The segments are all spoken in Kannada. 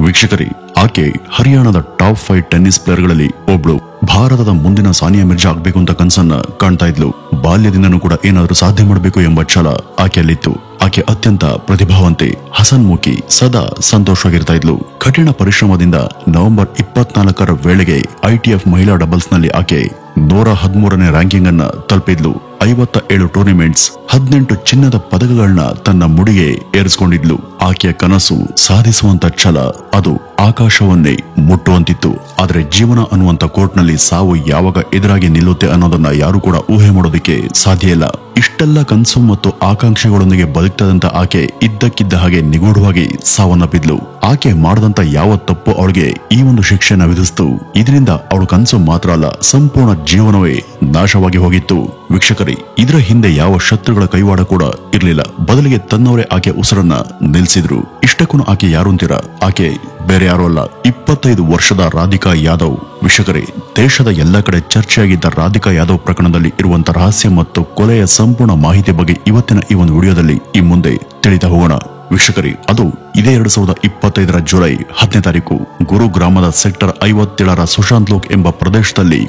ವೀಕ್ಷಕರೇ, ಆಕೆ ಹರಿಯಾಣದ ಟಾಪ್ 5 ಟೆನ್ನಿಸ್ ಪ್ಲೇಯರ್ಗಳಲ್ಲಿ ಒಬ್ಳು. ಭಾರತದ ಮುಂದಿನ ಸಾನಿಯಾ ಮಿರ್ಜಾ ಆಗ್ಬೇಕು ಅಂತ ಕನಸನ್ನ ಕಾಣ್ತಾ ಇದ್ಲು. ಬಾಲ್ಯದಿಂದನೂ ಕೂಡ ಏನಾದ್ರೂ ಸಾಧ್ಯ ಮಾಡಬೇಕು ಎಂಬ ಛಲ ಆಕೆಯಲ್ಲಿತ್ತು. ಆಕೆ ಅತ್ಯಂತ ಪ್ರತಿಭಾವಂತೆ, ಹಸನ್ಮುಖಿ, ಸದಾ ಸಂತೋಷವಾಗಿರ್ತಾ ಇದ್ಲು. ಕಠಿಣ ಪರಿಶ್ರಮದಿಂದ ನವೆಂಬರ್ 24ರ ವೇಳೆಗೆ ITF ಮಹಿಳಾ ಡಬಲ್ಸ್ ನಲ್ಲಿ ಆಕೆ 113ನೇ ರ್ಯಾಂಕಿಂಗ್ ಅನ್ನ ತಲುಪಿದ್ಲು. 57 ಟೂರ್ನಿಮೆಂಟ್ಸ್, 18 ಚಿನ್ನದ ಪದಕಗಳನ್ನ ತನ್ನ ಮುಡಿಗೆ ಏರಿಸಿಕೊಂಡಿದ್ಲು. ಆಕೆಯ ಕನಸು ಸಾಧಿಸುವಂತ ಛಲ ಅದು ಆಕಾಶವನ್ನೇ ಮುಟ್ಟುವಂತಿತ್ತು. ಆದ್ರೆ ಜೀವನ ಅನ್ನುವಂತ ಕೋರ್ಟ್ನಲ್ಲಿ ಸಾವು ಯಾವಾಗ ಎದುರಾಗಿ ನಿಲ್ಲುತ್ತೆ ಅನ್ನೋದನ್ನ ಯಾರು ಕೂಡ ಊಹೆ ಮಾಡೋದಕ್ಕೆ ಸಾಧ್ಯ ಇಲ್ಲ. ಇಷ್ಟೆಲ್ಲ ಕನಸು ಮತ್ತು ಆಕಾಂಕ್ಷೆಗಳೊಂದಿಗೆ ಬದುಕ್ತದಂತ ಆಕೆ ಇದ್ದಕ್ಕಿದ್ದ ಹಾಗೆ ನಿಗೂಢವಾಗಿ ಸಾವನ್ನಪ್ಪಿದ್ಲು. ಆಕೆ ಮಾಡದಂತ ಯಾವ ತಪ್ಪು ಅವಳಿಗೆ ಈ ಒಂದು ಶಿಕ್ಷೆನ ವಿಧಿಸ್ತು. ಇದರಿಂದ ಅವಳು ಕನಸು ಮಾತ್ರ ಅಲ್ಲ, ಸಂಪೂರ್ಣ ಜೀವನವೇ ನಾಶವಾಗಿ ಹೋಗಿತ್ತು. ವೀಕ್ಷಕರೇ, ಇದರ ಹಿಂದೆ ಯಾವ ಶತ್ರುಗಳ ಕೈವಾಡ ಕೂಡ ಇರಲಿಲ್ಲ. ಬದಲಿಗೆ ತನ್ನವರೇ ಆಕೆ ಉಸಿರನ್ನ ನಿಲ್ಸಿದ್ರು. ಇಷ್ಟಕ್ಕೂ ಆಕೆ ಯಾರು ಅಂತೀರಾ? ಆಕೆ ಬೇರೆ ಯಾರು ಅಲ್ಲ, 25 ವರ್ಷದ ರಾಧಿಕಾ ಯಾದವ್. ವೀಕ್ಷಕರೇ, ದೇಶದ ಎಲ್ಲ ಕಡೆ ಚರ್ಚೆಯಾಗಿದ್ದ ರಾಧಿಕಾ ಯಾದವ್ ಪ್ರಕರಣದಲ್ಲಿ ಇರುವಂತಹ ರಹಸ್ಯ ಮತ್ತು ಕೊಲೆಯ ಸಂಪೂರ್ಣ ಮಾಹಿತಿ ಬಗ್ಗೆ ಇವತ್ತಿನ ಈ ಒಂದು ವಿಡಿಯೋದಲ್ಲಿ ಈ ಮುಂದೆ ತಿಳಿತಾ ಹೋಗೋಣ. ವೀಕ್ಷಕರೇ, ಅದು ಇದೇ 2025ರ ಜುಲೈ 10ನೇ ತಾರೀಕು ಗುರುಗ್ರಾಮದ ಸೆಕ್ಟರ್ 57ರ ಸುಶಾಂತ್ ಲೋಕ್ ಎಂಬ ಪ್ರದೇಶದಲ್ಲಿ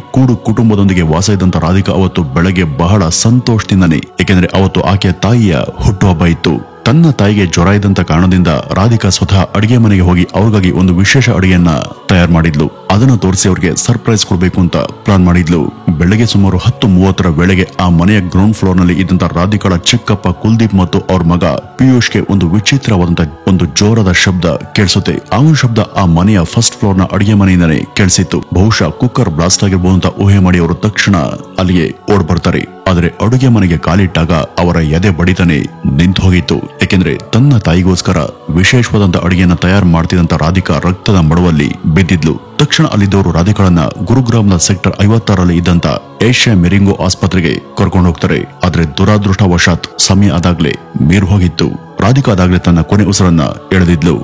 ಕುಟುಂಬದೊಂದಿಗೆ ವಾಸ ಇದ್ದಂತ ರಾಧಿಕಾ ಅವತ್ತು ಬೆಳಗ್ಗೆ ಬಹಳ ಸಂತೋಷದಿಂದನೇ, ಏಕೆಂದ್ರೆ ಅವತ್ತು ಆಕೆಯ ತಾಯಿಯ ಹುಟ್ಟುಹಬ್ಬ ಇತ್ತು. ತನ್ನ ತಾಯಿಗೆ ಜ್ವರ ಇದ್ದಂತ ಕಾರಣದಿಂದ ರಾಧಿಕಾ ಸ್ವತಃ ಅಡಿಗೆ ಮನೆಗೆ ಹೋಗಿ ಅವ್ರಿಗಾಗಿ ಒಂದು ವಿಶೇಷ ಅಡಿಗೆಯನ್ನ ತಯಾರು ಮಾಡಿದ್ಲು. ಅದನ್ನ ತೋರಿಸಿ ಅವ್ರಿಗೆ ಸರ್ಪ್ರೈಸ್ ಕೊಡ್ಬೇಕು ಅಂತ ಪ್ಲಾನ್ ಮಾಡಿದ್ಲು. ಬೆಳಗ್ಗೆ ಸುಮಾರು 10:30ರ ವೇಳೆಗೆ ಆ ಮನೆಯ ಗ್ರೌಂಡ್ ಫ್ಲೋರ್ ನಲ್ಲಿ ಇದ್ದಂತ ರಾಧಿಕಾಳ ಚಿಕ್ಕಪ್ಪ ಕುಲ್ದೀಪ್ ಮತ್ತು ಅವ್ರ ಮಗ ಪಿಯೂಷ್ಗೆ ಒಂದು ವಿಚಿತ್ರವಾದಂತ ಒಂದು ಜೋರದ ಶಬ್ದ ಕೇಳಿಸುತ್ತೆ. ಆ ಒಂದು ಶಬ್ದ ಆ ಮನೆಯ ಫಸ್ಟ್ ಫ್ಲೋರ್ ನ ಅಡಿಗೆ ಮನೆಯಿಂದನೇ ಕೇಳಿಸಿತ್ತು. ಬಹುಶಃ ಕುಕ್ಕರ್ ಬ್ಲಾಸ್ಟ್ ಆಗಿರ್ಬೋದು ಅಂತ ಊಹೆ ಮಾಡಿ ಅವರು ತಕ್ಷಣ ಅಲ್ಲಿಗೆ ಓಡ್ ಬರ್ತಾರೆ. ಆದ್ರೆ ಅಡುಗೆ ಮನೆಗೆ ಕಾಲಿಟ್ಟಾಗ ಅವರ ಎದೆ ಬಡಿತಾನೆ ನಿಂತು ಹೋಗಿತ್ತು. ಏಕೆಂದ್ರೆ ತನ್ನ ತಾಯಿಗೋಸ್ಕರ ವಿಶೇಷವಾದಂತ ಅಡಿಗೆಯನ್ನ ತಯಾರು ಮಾಡ್ತಿದ್ದಂತ ರಾಧಿಕಾ ರಕ್ತದ ಮಡುವಲ್ಲಿ ಬಿದ್ದಿದ್ಲು. ತಕ್ಷಣ ಅಲ್ಲಿದ್ದವರು ರಾಧಿಕಾಳನ್ನ ಗುರುಗ್ರಾಮದ ಸೆಕ್ಟರ್ 56ರಲ್ಲಿ ಇದ್ದಂತ ಏಷ್ಯಾ ಮೆರಿಂಗೋ ಆಸ್ಪತ್ರೆಗೆ ಕರ್ಕೊಂಡು ಹೋಗ್ತಾರೆ. ಆದ್ರೆ ದುರಾದೃಷ್ಟವಶಾತ್ ಸಮಯ ಆದಾಗ್ಲೇ ಮೀರು ಹೋಗಿತ್ತು. ರಾಧಿಕಾ ಆದಾಗ್ಲೇ ತನ್ನ ಕೊನೆ ಉಸಿರನ್ನ ಎಳೆದಿದ್ಲು.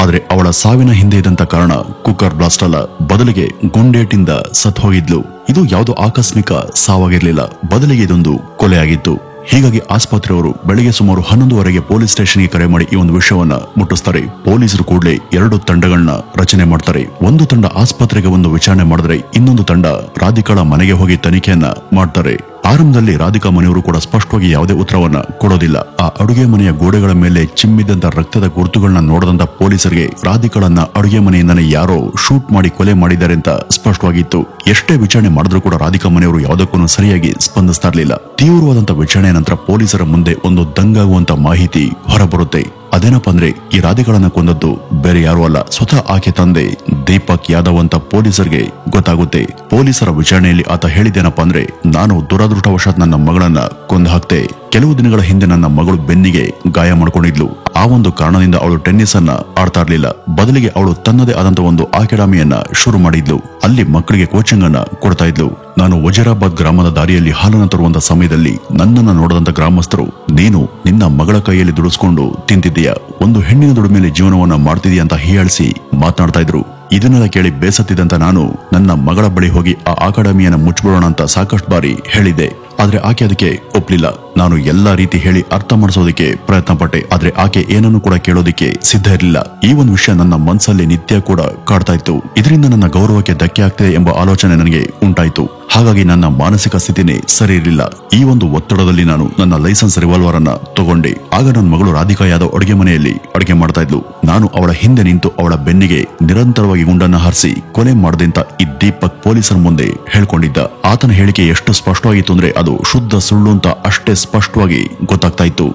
ಆದ್ರೆ ಅವಳ ಸಾವಿನ ಹಿಂದೆ ಇದ್ದಂತ ಕಾರಣ ಕುಕ್ಕರ್ ಬ್ಲಾಸ್ಟ್ ಅಲ್ಲ, ಬದಲಿಗೆ ಗುಂಡೇಟಿಂದ ಸತ್ ಹೋಗಿದ್ಲು. ಇದು ಯಾವುದೋ ಆಕಸ್ಮಿಕ ಸಾವಾಗಿರ್ಲಿಲ್ಲ, ಬದಲಿಗೆ ಇದೊಂದು ಕೊಲೆಯಾಗಿತ್ತು. ಹೀಗಾಗಿ ಆಸ್ಪತ್ರೆಯವರು ಬೆಳಗ್ಗೆ ಸುಮಾರು 11:00ವರೆಗೆ ಪೊಲೀಸ್ ಸ್ಟೇಷನ್ಗೆ ಕರೆ ಮಾಡಿ ಈ ಒಂದು ವಿಷಯವನ್ನ ಮುಟ್ಟಿಸ್ತಾರೆ. ಪೊಲೀಸರು ಕೂಡಲೇ 2 ತಂಡಗಳನ್ನ ರಚನೆ ಮಾಡ್ತಾರೆ. ಒಂದು ತಂಡ ಆಸ್ಪತ್ರೆಗೆ ಒಂದು ವಿಚಾರಣೆ ಮಾಡಿದ್ರೆ, ಇನ್ನೊಂದು ತಂಡ ರಾಧಿಕಾಳ ಮನೆಗೆ ಹೋಗಿ ತನಿಖೆಯನ್ನ ಮಾಡ್ತಾರೆ. ಆರಂಭದಲ್ಲಿ ರಾಧಿಕಾ ಮನೆಯವರು ಕೂಡ ಸ್ಪಷ್ಟವಾಗಿ ಯಾವುದೇ ಉತ್ತರವನ್ನ ಕೊಡೋದಿಲ್ಲ. ಆ ಅಡುಗೆ ಮನೆಯ ಗೋಡೆಗಳ ಮೇಲೆ ಚಿಮ್ಮಿದ್ದಂತ ರಕ್ತದ ಗುರುತುಗಳನ್ನ ನೋಡದಂತ ಪೊಲೀಸರಿಗೆ ರಾಧಿಕಾಳನ್ನ ಅಡುಗೆ ಮನೆಯಿಂದನೇ ಯಾರೋ ಶೂಟ್ ಮಾಡಿ ಕೊಲೆ ಮಾಡಿದ್ದಾರೆ ಅಂತ ಸ್ಪಷ್ಟವಾಗಿತ್ತು. ಎಷ್ಟೇ ವಿಚಾರಣೆ ಮಾಡಿದ್ರೂ ಕೂಡ ರಾಧಿಕಾ ಮನೆಯವರು ಯಾವುದಕ್ಕೂ ಸರಿಯಾಗಿ ಸ್ಪಂದಿಸ್ತಾ ಇರಲಿಲ್ಲ. ತೀವ್ರವಾದಂತ ವಿಚಾರಣೆ ನಂತರ ಪೊಲೀಸರ ಮುಂದೆ ಒಂದು ದಂಗಾಗುವಂತ ಮಾಹಿತಿ ಹೊರಬರುತ್ತೆ. ಅದೇನಪ್ಪ ಅಂದ್ರೆ, ಈ ರಾಧಿಕಾಳನ್ನ ಕೊಂದದ್ದು ಬೇರೆ ಯಾರು ಅಲ್ಲ, ಸ್ವತಃ ಆಕೆ ತಂದೆ ದೀಪಕ್ ಯಾದವ್ ಅಂತ ಪೊಲೀಸರಿಗೆ ಗೊತ್ತಾಗುತ್ತೆ. ಪೊಲೀಸರ ವಿಚಾರಣೆಯಲ್ಲಿ ಆತ ಹೇಳಿದ್ದೇನಪ್ಪ ಅಂದ್ರೆ, ನಾನು ದುರಾದೃಷ್ಟವಶಾತ್ ನನ್ನ ಮಗಳನ್ನ ಕೊಂದು ಹಾಕ್ತೆ. ಕೆಲವು ದಿನಗಳ ಹಿಂದೆ ನನ್ನ ಮಗಳು ಬೆನ್ನಿಗೆ ಗಾಯ ಮಾಡ್ಕೊಂಡಿದ್ಲು. ಆ ಒಂದು ಕಾರಣದಿಂದ ಅವಳು ಟೆನ್ನಿಸ್ ಅನ್ನ ಆಡ್ತಾ ಇರ್ಲಿಲ್ಲ. ಬದಲಿಗೆ ಅವಳು ತನ್ನದೇ ಆದಂತ ಒಂದು ಅಕಾಡೆಮಿಯನ್ನ ಶುರು ಮಾಡಿದ್ಲು. ಅಲ್ಲಿ ಮಕ್ಕಳಿಗೆ ಕೋಚಿಂಗ್ ಅನ್ನ ಕೊಡ್ತಾ ಇದ್ಲು. ನಾನು ವಜೀರಾಬಾದ್ ಗ್ರಾಮದ ದಾರಿಯಲ್ಲಿ ಹಾಲನ್ನ ತರುವಂತ ಸಮಯದಲ್ಲಿ ನನ್ನನ್ನ ನೋಡದಂತ ಗ್ರಾಮಸ್ಥರು, ನೀನು ನಿನ್ನ ಮಗಳ ಕೈಯಲ್ಲಿ ದುಡಿಸ್ಕೊಂಡು ತಿಂತಿದ್ದೀಯಾ, ಒಂದು ಹೆಣ್ಣಿನ ದುಡಿಮೆಯಲ್ಲಿ ಜೀವನವನ್ನ ಮಾಡ್ತಿದೀಯ ಅಂತ ಹೀಯಾಳಿಸಿ ಮಾತನಾಡ್ತಾ ಇದ್ರು. ಇದನ್ನೆಲ್ಲ ಕೇಳಿ ಬೇಸತ್ತಿದ್ದಂತ ನಾನು ನನ್ನ ಮಗಳ ಬಳಿ ಹೋಗಿ ಆ ಅಕಾಡೆಮಿಯನ್ನ ಮುಚ್ಚಿಬಿಡೋಣ ಅಂತ ಸಾಕಷ್ಟು ಬಾರಿ ಹೇಳಿದ್ದೆ. ಆದ್ರೆ ಆಕೆ ಅದಕ್ಕೆ ಒಪ್ಲಿಲ್ಲ. ನಾನು ಎಲ್ಲಾ ರೀತಿ ಹೇಳಿ ಅರ್ಥ ಮಾಡಿಸೋದಕ್ಕೆ ಪ್ರಯತ್ನ ಪಟ್ಟೆ, ಆದ್ರೆ ಆಕೆ ಏನನ್ನು ಕೂಡ ಕೇಳೋದಿಕ್ಕೆ ಸಿದ್ಧ ಇರಲಿಲ್ಲ. ಈ ಒಂದು ವಿಷಯ ನನ್ನ ಮನಸ್ಸಲ್ಲಿ ನಿತ್ಯ ಕೂಡ ಕಾಡ್ತಾ ಇತ್ತು. ಇದರಿಂದ ನನ್ನ ಗೌರವಕ್ಕೆ ಧಕ್ಕೆ ಆಗ್ತಿದೆ ಎಂಬ ಆಲೋಚನೆ ನನಗೆ ಉಂಟಾಯಿತು. ಹಾಗಾಗಿ ನನ್ನ ಮಾನಸಿಕ ಸ್ಥಿತಿನೇ ಸರಿ ಇರಲಿಲ್ಲ. ಈ ಒಂದು ಒತ್ತಡದಲ್ಲಿ ನಾನು ನನ್ನ ಲೈಸೆನ್ಸ್ ರಿವಾಲ್ವರ್ ಅನ್ನ ತಗೊಂಡೆ. ಆಗ ನನ್ನ ಮಗಳು ರಾಧಿಕಾ ಯಾದವ್ ಅಡುಗೆ ಮನೆಯಲ್ಲಿ ಅಡುಗೆ ಮಾಡ್ತಾ ಇದ್ಲು. ನಾನು ಅವಳ ಹಿಂದೆ ನಿಂತು ಅವಳ ಬೆನ್ನಿಗೆ ನಿರಂತರವಾಗಿ ಗುಂಡನ್ನ ಹಾರಿಸಿ ಕೊಲೆ ಮಾಡದಂತ ಈ ದೀಪಕ್ ಪೊಲೀಸರ ಮುಂದೆ ಹೇಳ್ಕೊಂಡಿದ್ದ. ಆತನ ಹೇಳಿಕೆ ಎಷ್ಟು ಸ್ಪಷ್ಟವಾಗಿತ್ತು ಅಂದ್ರೆ, ಅದು ಶುದ್ಧ ಸುಳ್ಳು ಅಂತ ಅಷ್ಟೇ ಸ್ಪಷ್ಟವಾಗಿ ಗೊತ್ತಾಗ್ತಾ ಇತ್ತು.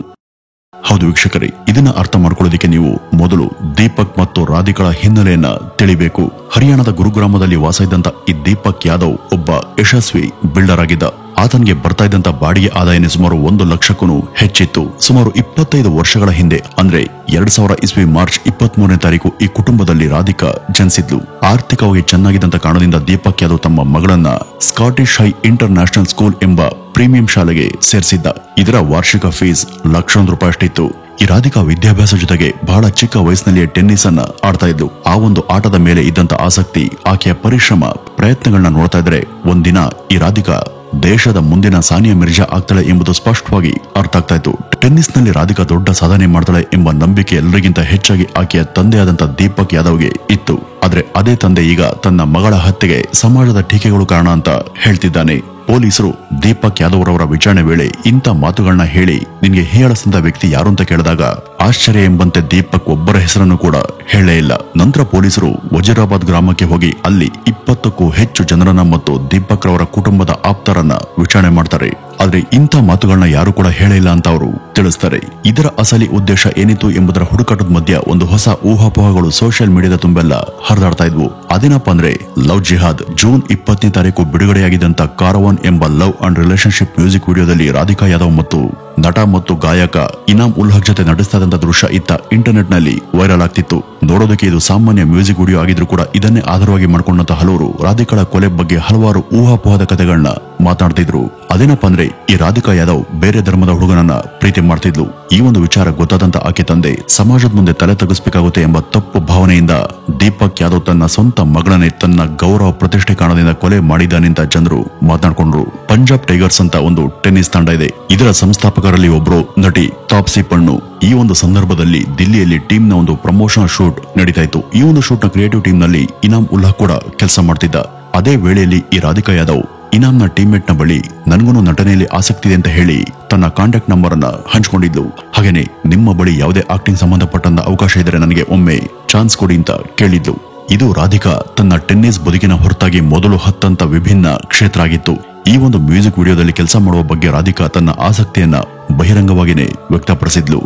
ಹೌದು ವೀಕ್ಷಕರೇ, ಇದನ್ನ ಅರ್ಥ ಮಾಡ್ಕೊಳ್ಳೋದಿಕ್ಕೆ ನೀವು ಮೊದಲು ದೀಪಕ್ ಮತ್ತು ರಾಧಿಕಾಳ ಹಿನ್ನೆಲೆಯನ್ನ ತಿಳಿಬೇಕು. ಹರಿಯಾಣದ ಗುರುಗ್ರಾಮದಲ್ಲಿ ವಾಸ ಇದ್ದಂತ ಈ ದೀಪಕ್ ಯಾದವ್ ಒಬ್ಬ ಯಶಸ್ವಿ ಬಿಲ್ಡರ್ ಆಗಿದ್ದ. ಆತನಿಗೆ ಬರ್ತಾ ಇದ್ದಂತ ಬಾಡಿಗೆ ಆದಾಯನೇ ಸುಮಾರು 1 ಲಕ್ಷಕ್ಕೂ ಹೆಚ್ಚಿತ್ತು. ಸುಮಾರು 25 ವರ್ಷಗಳ ಹಿಂದೆ ಅಂದ್ರೆ 2000 ಇಸ್ವಿ ಮಾರ್ಚ್ 23ನೇ ತಾರೀಕು ಈ ಕುಟುಂಬದಲ್ಲಿ ರಾಧಿಕಾ ಜನಿಸಿದ್ಲು. ಆರ್ಥಿಕವಾಗಿ ಚೆನ್ನಾಗಿದ್ದಂತ ಕಾರಣದಿಂದ ದೀಪಕ್ ಯಾದವ್ ತಮ್ಮ ಮಗಳನ್ನ Scottish high inter national school ಎಂಬ ಪ್ರೀಮಿಯಂ ಶಾಲೆಗೆ ಸೇರಿಸಿದ್ದ. ಇದರ ವಾರ್ಷಿಕ ಫೀಸ್ ಲಕ್ಷಾಂತರ ರೂಪಾಯಿ ಅಷ್ಟಿತ್ತು. ಈ ರಾಧಿಕಾ ವಿದ್ಯಾಭ್ಯಾಸ ಜೊತೆಗೆ ಬಹಳ ಚಿಕ್ಕ ವಯಸ್ಸಿನಲ್ಲಿಯೇ ಟೆನ್ನಿಸ್ ಅನ್ನ ಆಡ್ತಾ ಇದ್ಲು. ಆ ಒಂದು ಆಟದ ಮೇಲೆ ಇದ್ದಂತ ಆಸಕ್ತಿ, ಆಕೆಯ ಪರಿಶ್ರಮ, ಪ್ರಯತ್ನಗಳನ್ನ ನೋಡ್ತಾ ಇದ್ರೆ ಒಂದಿನ ಈ ರಾಧಿಕಾ ದೇಶದ ಮುಂದಿನ ಸಾನಿಯಾ ಮಿರ್ಜಾ ಆಗ್ತಾಳೆ ಎಂಬುದು ಸ್ಪಷ್ಟವಾಗಿ ಅರ್ಥ ಆಗ್ತಾ ಇತ್ತು. ಟೆನ್ನಿಸ್ ನಲ್ಲಿ ರಾಧಿಕಾ ದೊಡ್ಡ ಸಾಧನೆ ಮಾಡ್ತಾಳೆ ಎಂಬ ನಂಬಿಕೆ ಎಲ್ಲರಿಗಿಂತ ಹೆಚ್ಚಾಗಿ ಆಕೆಯ ತಂದೆಯಾದಂತ ದೀಪಕ್ ಯಾದವ್ಗೆ ಇತ್ತು. ಆದ್ರೆ ಅದೇ ತಂದೆ ಈಗ ತನ್ನ ಮಗಳ ಹತ್ಯೆಗೆ ಸಮಾಜದ ಟೀಕೆಗಳು ಕಾರಣ ಅಂತ ಹೇಳ್ತಿದ್ದಾನೆ. ಪೊಲೀಸರು ದೀಪಕ್ ಯಾದವ್ ರವರ ವಿಚಾರಣೆ ವೇಳೆ ಇಂಥ ಮಾತುಗಳನ್ನ ಹೇಳಿ ನಿನ್ಗೆ ಹೀಯಾಳಿಸಿದ ವ್ಯಕ್ತಿ ಯಾರು ಅಂತ ಕೇಳಿದಾಗ ಆಶ್ಚರ್ಯ ಎಂಬಂತೆ ದೀಪಕ್ ಒಬ್ಬರ ಹೆಸರನ್ನು ಕೂಡ ಹೇಳಲೇ ಇಲ್ಲ. ನಂತರ ಪೊಲೀಸರು ವಜೀರಾಬಾದ್ ಗ್ರಾಮಕ್ಕೆ ಹೋಗಿ ಅಲ್ಲಿ 20ಕ್ಕೂ ಹೆಚ್ಚು ಜನರನ್ನ ಮತ್ತು ದೀಪಕ್ ರವರ ಕುಟುಂಬದ ಆಪ್ತರನ್ನ ವಿಚಾರಣೆ ಮಾಡ್ತಾರೆ. ಆದ್ರೆ ಇಂಥ ಮಾತುಗಳನ್ನ ಯಾರು ಕೂಡ ಹೇಳಿಲ್ಲ ಅಂತ ಅವರು ತಿಳಿಸ್ತಾರೆ. ಇದರ ಅಸಲಿ ಉದ್ದೇಶ ಏನಿತ್ತು ಎಂಬುದರ ಹುಡುಕಾಟದ ಮಧ್ಯ ಒಂದು ಹೊಸ ಊಹಾಪೋಹಗಳು ಸೋಷಿಯಲ್ ಮೀಡಿಯಾದ ತುಂಬೆಲ್ಲ ಹರಿದಾಡ್ತಾ ಇದ್ವು. ಅದೇನಪ್ಪ ಅಂದ್ರೆ ಲವ್ ಜಿಹಾದ್. ಜೂನ್ 20ನೇ ತಾರೀಕು ಬಿಡುಗಡೆಯಾಗಿದ್ದಂತ ಕಾರವಾನ್ ಎಂಬ ಲವ್ ಅಂಡ್ ರಿಲೇಶನ್ಶಿಪ್ ಮ್ಯೂಸಿಕ್ ವಿಡಿಯೋದಲ್ಲಿ ರಾಧಿಕಾ ಯಾದವ್ ಮತ್ತು ನಟ ಮತ್ತು ಗಾಯಕ ಇನಾಮ್ ಉಲ್ ಹಕ್ ಜೊತೆ ನಡೆಸ್ತಾ ಇದ್ದಂತ ದೃಶ್ಯ ಇತ್ತ ಇಂಟರ್ನೆಟ್ ನಲ್ಲಿ ವೈರಲ್ ಆಗ್ತಿತ್ತು. ನೋಡೋದಕ್ಕೆ ಇದು ಸಾಮಾನ್ಯ ಮ್ಯೂಸಿಕ್ ವಿಡಿಯೋ ಆಗಿದ್ರು ಕೂಡ ಇದನ್ನೇ ಆಧಾರವಾಗಿ ಮಾಡಿಕೊಂಡಂತ ಹಲವರು ರಾಧಿಕಾಳ ಕೊಲೆ ಬಗ್ಗೆ ಹಲವಾರು ಊಹಾಪೋಹದ ಕಥೆಗಳನ್ನ ಮಾತನಾಡ್ತಿದ್ರು. ಅದೇನಪ್ಪ ಅಂದ್ರೆ ಈ ರಾಧಿಕಾ ಯಾದವ್ ಬೇರೆ ಧರ್ಮದ ಹುಡುಗನನ್ನ ಪ್ರೀತಿ ಮಾಡ್ತಿದ್ಲು. ಈ ಒಂದು ವಿಚಾರ ಗೊತ್ತಾದಂತ ಆಕೆ ತಂದೆ ಸಮಾಜದ ಮುಂದೆ ತಲೆ ತಗ್ಗಿಸಬೇಕಾಗುತ್ತೆ ಎಂಬ ತಪ್ಪು ಭಾವನೆಯಿಂದ ದೀಪಕ್ ಯಾದವ್ ತನ್ನ ಸ್ವಂತ ಮಗಳನ್ನೇ ತನ್ನ ಗೌರವ ಪ್ರತಿಷ್ಠೆ ಕಾರಣದಿಂದ ಕೊಲೆ ಮಾಡಿದ್ದಾನೆಂತ ಜನರು ಮಾತನಾಡ್ಕೊಂಡ್ರು. ಪಂಜಾಬ್ ಟೈಗರ್ಸ್ ಅಂತ ಒಂದು ಟೆನ್ನಿಸ್ ತಂಡ ಇದೆ. ಇದರ ಸಂಸ್ಥಾಪಕರಲ್ಲಿ ಒಬ್ರು ನಟಿ ತಾಪ್ಸಿ ಪಣ್ಣು. ಈ ಒಂದು ಸಂದರ್ಭದಲ್ಲಿ ದಿಲ್ಲಿಯಲ್ಲಿ ಟೀಮ್ ನ ಒಂದು ಪ್ರಮೋಷನಲ್ ಶೂಟ್ ನಡೀತಾ ಇತ್ತು. ಈ ಒಂದು ಶೂಟ್ ನ ಕ್ರಿಯೇಟಿವ್ ಟೀಮ್ ನಲ್ಲಿ ಇನಾಮ್ ಉಲ್ ಹಕ್ ಕೂಡ ಕೆಲಸ ಮಾಡ್ತಿದ್ದ. ಅದೇ ವೇಳೆಯಲ್ಲಿ ಈ ರಾಧಿಕಾ ಯಾದವ್ ಇನಾಮ್ನ ಟೀಮ್ಮೇಟ್ ನ ಬಳಿ ನನ್ಗೂ ನಟನೆಯಲ್ಲಿ ಆಸಕ್ತಿ ಇದೆ ಅಂತ ಹೇಳಿ ತನ್ನ ಕಾಂಟ್ಯಾಕ್ಟ್ ನಂಬರ್ ಅನ್ನ ಹಂಚಿಕೊಂಡಿದ್ಲು. ಹಾಗೇನೆ ನಿಮ್ಮ ಬಳಿ ಯಾವುದೇ ಆಕ್ಟಿಂಗ್ ಸಂಬಂಧಪಟ್ಟಂತ ಅವಕಾಶ ಇದ್ರೆ ನನಗೆ ಒಮ್ಮೆ ಚಾನ್ಸ್ ಕೊಡಿ ಅಂತ ಕೇಳಿದ್ಲು. ಇದು ರಾಧಿಕಾ ತನ್ನ ಟೆನ್ನಿಸ್ ಬದುಕಿನ ಹೊರತಾಗಿ ಮೊದಲು ಹತ್ತಂತ ವಿಭಿನ್ನ ಕ್ಷೇತ್ರ ಆಗಿತ್ತು. ಈ ಒಂದು ಮ್ಯೂಸಿಕ್ ವಿಡಿಯೋದಲ್ಲಿ ಕೆಲಸ ಮಾಡುವ ಬಗ್ಗೆ ರಾಧಿಕಾ ತನ್ನ ಆಸಕ್ತಿಯನ್ನ ಬಹಿರಂಗವಾಗಿಯೇ ವ್ಯಕ್ತಪಡಿಸಿದ್ಲು.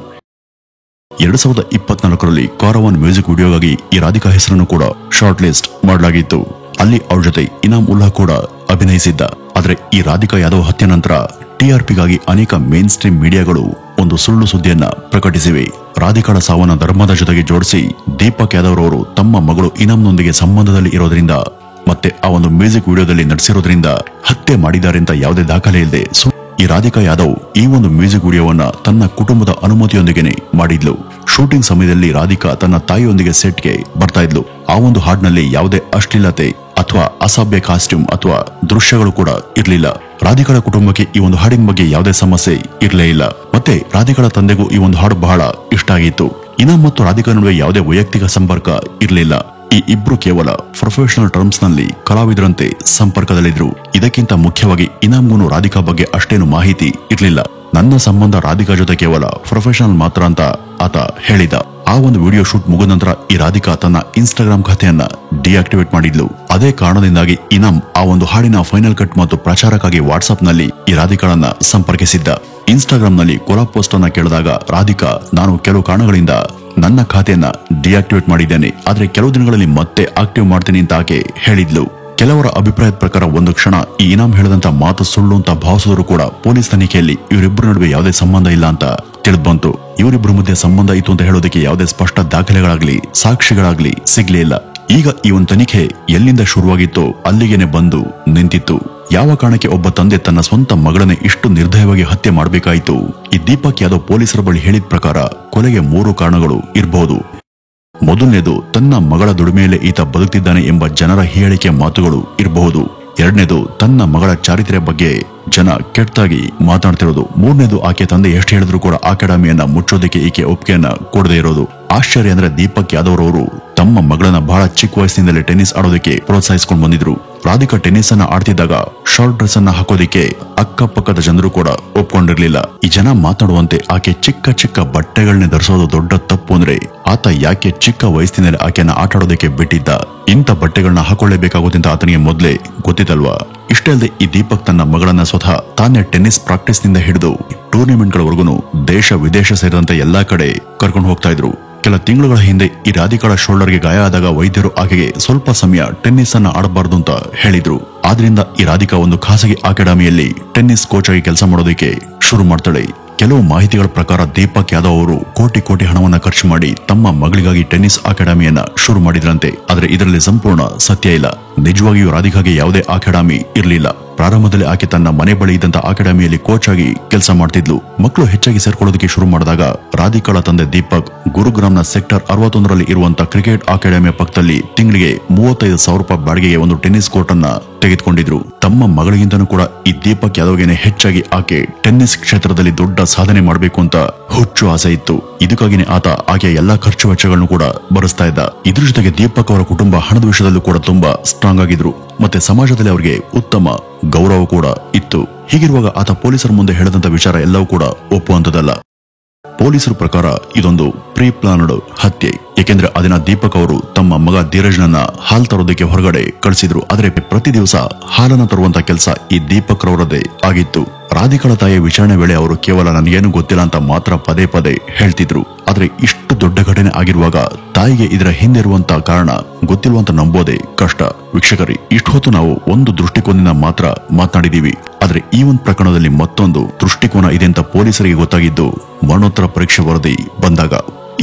2024ರಲ್ಲಿ ಕಾರವಾನ್ ಮ್ಯೂಸಿಕ್ ವಿಡಿಯೋಗಾಗಿ ಈ ರಾಧಿಕಾ ಹೆಸರನ್ನು ಕೂಡ ಶಾರ್ಟ್ ಲಿಸ್ಟ್ ಮಾಡಲಾಗಿತ್ತು. ಅಲ್ಲಿ ಅವಳ ಜೊತೆ ಇನಾಮ್ ಉಲ್ ಹಕ್ ಕೂಡ ಅಭಿನಯಿಸಿದ್ದ. ಆದ್ರೆ ಈ ರಾಧಿಕಾ ಯಾದವ್ ಹತ್ಯೆ ನಂತರ ಟಿಆರ್ಪಿಗಾಗಿ ಅನೇಕ ಮೇನ್ ಸ್ಟ್ರೀಮ್ ಮೀಡಿಯಾಗಳು ಒಂದು ಸುಳ್ಳು ಸುದ್ದಿಯನ್ನ ಪ್ರಕಟಿಸಿವೆ. ರಾಧಿಕಾಳ ಸಾವನ್ನ ಧರ್ಮದ ಜೊತೆಗೆ ಜೋಡಿಸಿ ದೀಪಕ್ ಯಾದವ್ ರವರು ತಮ್ಮ ಮಗಳು ಇನಾಮ್ನೊಂದಿಗೆ ಸಂಬಂಧದಲ್ಲಿ ಇರೋದ್ರಿಂದ ಮತ್ತೆ ಆ ಒಂದು ಮ್ಯೂಸಿಕ್ ವಿಡಿಯೋದಲ್ಲಿ ನಟಿಸಿರೋದ್ರಿಂದ ಹತ್ಯೆ ಮಾಡಿದ್ದಾರೆ ಅಂತ ಯಾವುದೇ ದಾಖಲೆ ಇಲ್ಲದೆ ಈ ರಾಧಿಕಾ ಯಾದವ್ ಈ ಒಂದು ಮ್ಯೂಸಿಕ್ ವಿಡಿಯೋವನ್ನ ತನ್ನ ಕುಟುಂಬದ ಅನುಮತಿಯೊಂದಿಗೆ ಮಾಡಿದ್ಲು. ಶೂಟಿಂಗ್ ಸಮಯದಲ್ಲಿ ರಾಧಿಕಾ ತನ್ನ ತಾಯಿಯೊಂದಿಗೆ ಸೆಟ್ಗೆ ಬರ್ತಾ ಇದ್ಲು. ಆ ಒಂದು ಹಾಡಿನಲ್ಲಿ ಯಾವುದೇ ಅಶ್ಲೀಲತೆ ಅಥವಾ ಅಸಭ್ಯ ಕಾಸ್ಟ್ಯೂಮ್ ಅಥವಾ ದೃಶ್ಯಗಳು ಕೂಡ ಇರಲಿಲ್ಲ. ರಾಧಿಕಾಳ ಕುಟುಂಬಕ್ಕೆ ಈ ಒಂದು ಹಾಡಿನ ಬಗ್ಗೆ ಯಾವುದೇ ಸಮಸ್ಯೆ ಇರಲೇ ಇಲ್ಲ. ಮತ್ತೆ ರಾಧಿಕಾಳ ತಂದೆಗೂ ಈ ಒಂದು ಹಾಡು ಬಹಳ ಇಷ್ಟ ಆಗಿತ್ತು. ಇನಾಮ್ ಮತ್ತು ರಾಧಿಕಾ ನಡುವೆ ಯಾವುದೇ ವೈಯಕ್ತಿಕ ಸಂಪರ್ಕ ಇರಲಿಲ್ಲ. ಈ ಇಬ್ರು ಕೇವಲ ಪ್ರೊಫೆಷನಲ್ ಟರ್ಮ್ಸ್ ನಲ್ಲಿ ಕಲಾವಿದರಂತೆ ಸಂಪರ್ಕದಲ್ಲಿದ್ರು. ಇದಕ್ಕಿಂತ ಮುಖ್ಯವಾಗಿ ಇನಾಮ್ಗೂ ರಾಧಿಕಾ ಬಗ್ಗೆ ಅಷ್ಟೇನು ಮಾಹಿತಿ ಇರಲಿಲ್ಲ. ನನ್ನ ಸಂಬಂಧ ರಾಧಿಕಾ ಜೊತೆ ಕೇವಲ ಪ್ರೊಫೆಷನಲ್ ಮಾತ್ರ ಅಂತ ಆತ ಹೇಳಿದ. ಆ ಒಂದು ವಿಡಿಯೋ ಶೂಟ್ ಮುಗಿದ ನಂತರ ಈ ರಾಧಿಕಾ ತನ್ನ ಇನ್ಸ್ಟಾಗ್ರಾಮ್ ಖಾತೆಯನ್ನ ಡಿಆಕ್ಟಿವೇಟ್ ಮಾಡಿದ್ಲು. ಅದೇ ಕಾರಣದಿಂದಾಗಿ ಇನಾಮ್ ಆ ಒಂದು ಹಾಡಿನ ಫೈನಲ್ ಕಟ್ ಮತ್ತು ಪ್ರಚಾರಕ್ಕಾಗಿ ವಾಟ್ಸ್ಆಪ್ ನಲ್ಲಿ ಈ ರಾಧಿಕಾಳನ್ನ ಸಂಪರ್ಕಿಸಿದ್ದ. ಇನ್ಸ್ಟಾಗ್ರಾಮ್ ನಲ್ಲಿ ಕೊಲಾಬ್ ಪೋಸ್ಟ್ ಅನ್ನ ಕೇಳಿದಾಗ ರಾಧಿಕಾ, ನಾನು ಕೆಲವು ಕಾರಣಗಳಿಂದ ನನ್ನ ಖಾತೆಯನ್ನ ಡಿಆಕ್ಟಿವೇಟ್ ಮಾಡಿದ್ದೇನೆ, ಆದ್ರೆ ಕೆಲವು ದಿನಗಳಲ್ಲಿ ಮತ್ತೆ ಆಕ್ಟಿವ್ ಮಾಡ್ತೀನಿ ಅಂತ ಆಕೆ ಹೇಳಿದ್ಲು. ಕೆಲವರ ಅಭಿಪ್ರಾಯದ ಪ್ರಕಾರ ಒಂದು ಕ್ಷಣ ಈ ಇನಾಮ್ ಹೇಳಿದಂತ ಮಾತು ಸುಳ್ಳು ಅಂತ ಭಾವಿಸಿದ್ರು ಕೂಡ ಪೊಲೀಸ್ ತನಿಖೆಯಲ್ಲಿ ಇವರಿಬ್ಬರ ನಡುವೆ ಯಾವುದೇ ಸಂಬಂಧ ಇಲ್ಲ ಅಂತ ತಿಳಿದು ಬಂತು. ಇವರಿಬ್ಬರ ಮಧ್ಯೆ ಸಂಬಂಧ ಇತ್ತು ಅಂತ ಹೇಳೋದಕ್ಕೆ ಯಾವುದೇ ಸ್ಪಷ್ಟ ದಾಖಲೆಗಳಾಗ್ಲಿ ಸಾಕ್ಷಿಗಳಾಗ್ಲಿ ಸಿಗ್ಲೇ ಇಲ್ಲ. ಈಗ ಈ ಒಂದು ತನಿಖೆ ಎಲ್ಲಿಂದ ಶುರುವಾಗಿತ್ತೋ ಅಲ್ಲಿಗೇನೆ ಬಂದು ನಿಂತಿತ್ತು. ಯಾವ ಕಾರಣಕ್ಕೆ ಒಬ್ಬ ತಂದೆ ತನ್ನ ಸ್ವಂತ ಮಗಳನ್ನೇ ಇಷ್ಟು ನಿರ್ದಯವಾಗಿ ಹತ್ಯೆ ಮಾಡಬೇಕಾಯಿತು? ಈ ದೀಪಕ್ ಯಾದವ್ ಪೊಲೀಸರ ಬಳಿ ಹೇಳಿದ ಪ್ರಕಾರ ಕೊಲೆಗೆ 3 ಕಾರಣಗಳು ಇರಬಹುದು. ಮೊದಲನೇದು, ತನ್ನ ಮಗಳ ದುಡಿಮೆಯಲ್ಲೇ ಈತ ಬದುಕ್ತಿದ್ದಾನೆ ಎಂಬ ಜನರ ಹೇಳಿಕೆ ಮಾತುಗಳು ಇರಬಹುದು. ಎರಡನೇದು, ತನ್ನ ಮಗಳ ಚಾರಿತ್ರ್ಯ ಬಗ್ಗೆ ಜನ ಕೆಟ್ಟದಾಗಿ ಮಾತನಾಡ್ತಿರೋದು. ಮೂರನೇದು, ಆಕೆ ತಂದೆ ಎಷ್ಟು ಹೇಳಿದ್ರು ಕೂಡ ಅಕಾಡೆಮಿಯನ್ನ ಮುಚ್ಚೋದಕ್ಕೆ ಈಕೆ ಒಪ್ಪಿಗೆಯನ್ನ ಕೊಡದೇ ಇರೋದು. ಆಶ್ಚರ್ಯ ಅಂದ್ರೆ ದೀಪಕ್ ಯಾದವ್ ರವರು ತಮ್ಮ ಮಗಳನ್ನ ಬಹಳ ಚಿಕ್ಕ ವಯಸ್ಸಿನಿಂದಲೇ ಟೆನ್ನಿಸ್ ಆಡೋದಕ್ಕೆ ಪ್ರೋತ್ಸಾಹಿಸಿಕೊಂಡು ಬಂದಿದ್ರು. ರಾಧಿಕಾ ಟೆನ್ನಿಸ್ ಅನ್ನ ಆಡ್ತಿದ್ದಾಗ ಶಾರ್ಟ್ ಡ್ರೆಸ್ ಅನ್ನ ಹಾಕೋದಿಕ್ಕೆ ಅಕ್ಕಪಕ್ಕದ ಜನರು ಕೂಡ ಒಪ್ಕೊಂಡಿರ್ಲಿಲ್ಲ. ಈ ಜನ ಮಾತನಾಡುವಂತೆ ಆಕೆ ಚಿಕ್ಕ ಚಿಕ್ಕ ಬಟ್ಟೆಗಳನ್ನೇ ಧರಿಸೋದು ದೊಡ್ಡ ತಪ್ಪು ಅಂದ್ರೆ ಆತ ಯಾಕೆ ಚಿಕ್ಕ ವಯಸ್ಸಿನಲ್ಲಿ ಆಕೆಯನ್ನ ಆಟ ಆಡೋದಕ್ಕೆ ಬಿಟ್ಟಿದ್ದ? ಇಂಥ ಬಟ್ಟೆಗಳನ್ನ ಹಾಕೊಳ್ಳೇಬೇಕಾಗೋದಂತ ಆತನಿಗೆ ಮೊದಲೇ ಗೊತ್ತಿತ್ತಲ್ವಾ? ಇಷ್ಟೇ ಅಲ್ಲದೆ ಈ ದೀಪಕ್ ತನ್ನ ಮಗಳನ್ನ ಸ್ವತಃ ತಾನೇ ಟೆನ್ನಿಸ್ ಪ್ರಾಕ್ಟೀಸ್ ನಿಂದ ಹಿಡಿದು ಟೂರ್ನಿಮೆಂಟ್ ಗಳವರೆಗೂ ದೇಶ ವಿದೇಶ ಸೇರಿದಂತೆ ಎಲ್ಲಾ ಕಡೆ ಕರ್ಕೊಂಡು ಹೋಗ್ತಾ ಇದ್ರು. ಕೆಲ ತಿಂಗಳುಗಳ ಹಿಂದೆ ಈ ರಾಧಿಕಾಳ ಶೋಲ್ಡರ್ಗೆ ಗಾಯ ಆದಾಗ ವೈದ್ಯರು ಆಕೆಗೆ ಸ್ವಲ್ಪ ಸಮಯ ಟೆನ್ನಿಸ್ ಅನ್ನ ಆಡಬಾರದು ಅಂತ ಹೇಳಿದ್ರು. ಆದ್ರಿಂದ ಈ ರಾಧಿಕಾ ಒಂದು ಖಾಸಗಿ ಅಕಾಡೆಮಿಯಲ್ಲಿ ಟೆನ್ನಿಸ್ ಕೋಚ್ ಆಗಿ ಕೆಲಸ ಮಾಡೋದಕ್ಕೆ ಶುರು ಮಾಡ್ತಾಳೆ. ಕೆಲವು ಮಾಹಿತಿಗಳ ಪ್ರಕಾರ ದೀಪಕ್ ಯಾದವ್ ಅವರು ಕೋಟಿ ಕೋಟಿ ಹಣವನ್ನ ಖರ್ಚು ಮಾಡಿ ತಮ್ಮ ಮಗಳಿಗಾಗಿ ಟೆನ್ನಿಸ್ ಅಕಾಡೆಮಿಯನ್ನ ಶುರು ಮಾಡಿದ್ರಂತೆ. ಆದ್ರೆ ಇದರಲ್ಲಿ ಸಂಪೂರ್ಣ ಸತ್ಯ ಇಲ್ಲ. ನಿಜವಾಗಿಯೂ ರಾಧಿಕಾಗೆ ಯಾವುದೇ ಅಕಾಡೆಮಿ ಇರಲಿಲ್ಲ. ಪ್ರಾರಂಭದಲ್ಲಿ ಆಕೆ ತನ್ನ ಮನೆ ಬಳಿ ಇದ್ದಂತ ಅಕಾಡೆಮಿಯಲ್ಲಿ ಕೋಚ್ ಆಗಿ ಕೆಲಸ ಮಾಡ್ತಿದ್ಲು. ಮಕ್ಕಳು ಹೆಚ್ಚಾಗಿ ಸೇರ್ಕೊಳ್ಳೋದಕ್ಕೆ ಶುರು ಮಾಡಿದಾಗ ರಾಧಿಕಾಳ ತಂದೆ ದೀಪಕ್ ಗುರುಗ್ರಾಮ್ನ ಸೆಕ್ಟರ್ 61ರಲ್ಲಿ ಇರುವಂತ ಕ್ರಿಕೆಟ್ ಅಕಾಡೆಮಿಯ ಪಕ್ಕದಲ್ಲಿ ತಿಂಗಳಿಗೆ 35,000 ರೂಪಾಯಿ ಬಾಡಿಗೆಗೆ ಒಂದು ಟೆನ್ನಿಸ್ ಕೋರ್ಟ್ ಅನ್ನ ತೆಗೆದುಕೊಂಡಿದ್ರು. ತಮ್ಮ ಮಗಳಿಗಿಂತನೂ ಕೂಡ ಈ ದೀಪಕ್ ಯಾದವ್ಗೆನೆ ಹೆಚ್ಚಾಗಿ ಆಕೆ ಟೆನ್ನಿಸ್ ಕ್ಷೇತ್ರದಲ್ಲಿ ದೊಡ್ಡ ಸಾಧನೆ ಮಾಡಬೇಕು ಅಂತ ಹುಚ್ಚು ಆಸೆ ಇತ್ತು. ಇದಕ್ಕಾಗಿನೇ ಆತ ಆಕೆಯ ಎಲ್ಲಾ ಖರ್ಚು ವೆಚ್ಚಗಳನ್ನು ಕೂಡ ಭರಿಸ್ತಾ ಇದ್ದ. ಇದ್ರ ಜೊತೆಗೆ ದೀಪಕ್ ಅವರ ಕುಟುಂಬ ಹಣದ ವಿಷಯದಲ್ಲೂ ಕೂಡ ತುಂಬಾ ಸ್ಟ್ರಾಂಗ್ ಆಗಿದ್ರು. ಮತ್ತೆ ಸಮಾಜದಲ್ಲಿ ಅವರಿಗೆ ಉತ್ತಮ ಗೌರವ ಕೂಡ ಇತ್ತು. ಹೀಗಿರುವಾಗ ಆತ ಪೊಲೀಸರ ಮುಂದೆ ಹೇಳಿದಂತ ವಿಚಾರ ಎಲ್ಲವೂ ಕೂಡ ಒಪ್ಪುವಂತದಲ್ಲ. ಪೊಲೀಸರ ಪ್ರಕಾರ ಇದೊಂದು ಪ್ರೀ ಪ್ಲಾನ್ಡ್ ಹತ್ಯೆ. ಏಕೆಂದ್ರೆ ಅದನ್ನ ದೀಪಕ್ ಅವರು ತಮ್ಮ ಮಗ ಧೀರಜ್ನನ್ನ ಹಾಲು ತರೋದಕ್ಕೆ ಹೊರಗಡೆ ಕಳಿಸಿದ್ರು. ಆದ್ರೆ ಪ್ರತಿ ದಿವಸ ಹಾಲನ್ನ ತರುವಂತ ಕೆಲಸ ಈ ದೀಪಕ್ ರವರದೇ ಆಗಿತ್ತು. ರಾಧಿಕಾಳ ತಾಯಿಯ ವಿಚಾರಣೆ ವೇಳೆ ಅವರು ಕೇವಲ ನನಗೇನು ಗೊತ್ತಿಲ್ಲ ಅಂತ ಮಾತ್ರ ಪದೇ ಪದೇ ಹೇಳ್ತಿದ್ರು. ಆದ್ರೆ ಇಷ್ಟು ದೊಡ್ಡ ಘಟನೆ ಆಗಿರುವಾಗ ತಾಯಿಗೆ ಇದರ ಹಿಂದೆ ಇರುವಂತ ಕಾರಣ ಗೊತ್ತಿಲ್ವಂತ ನಂಬೋದೇ ಕಷ್ಟ. ವೀಕ್ಷಕರಿ, ಇಷ್ಟು ಹೊತ್ತು ನಾವು ಒಂದು ದೃಷ್ಟಿಕೋನದಿಂದ ಮಾತ್ರ ಮಾತನಾಡಿದೀವಿ. ಆದ್ರೆ ಈ ಒಂದು ಪ್ರಕರಣದಲ್ಲಿ ಮತ್ತೊಂದು ದೃಷ್ಟಿಕೋನ ಇದೆ ಅಂತ ಪೊಲೀಸರಿಗೆ ಗೊತ್ತಾಗಿದ್ದು ಮರಣೋತ್ತರ ಪರೀಕ್ಷೆ ವರದಿ ಬಂದಾಗ.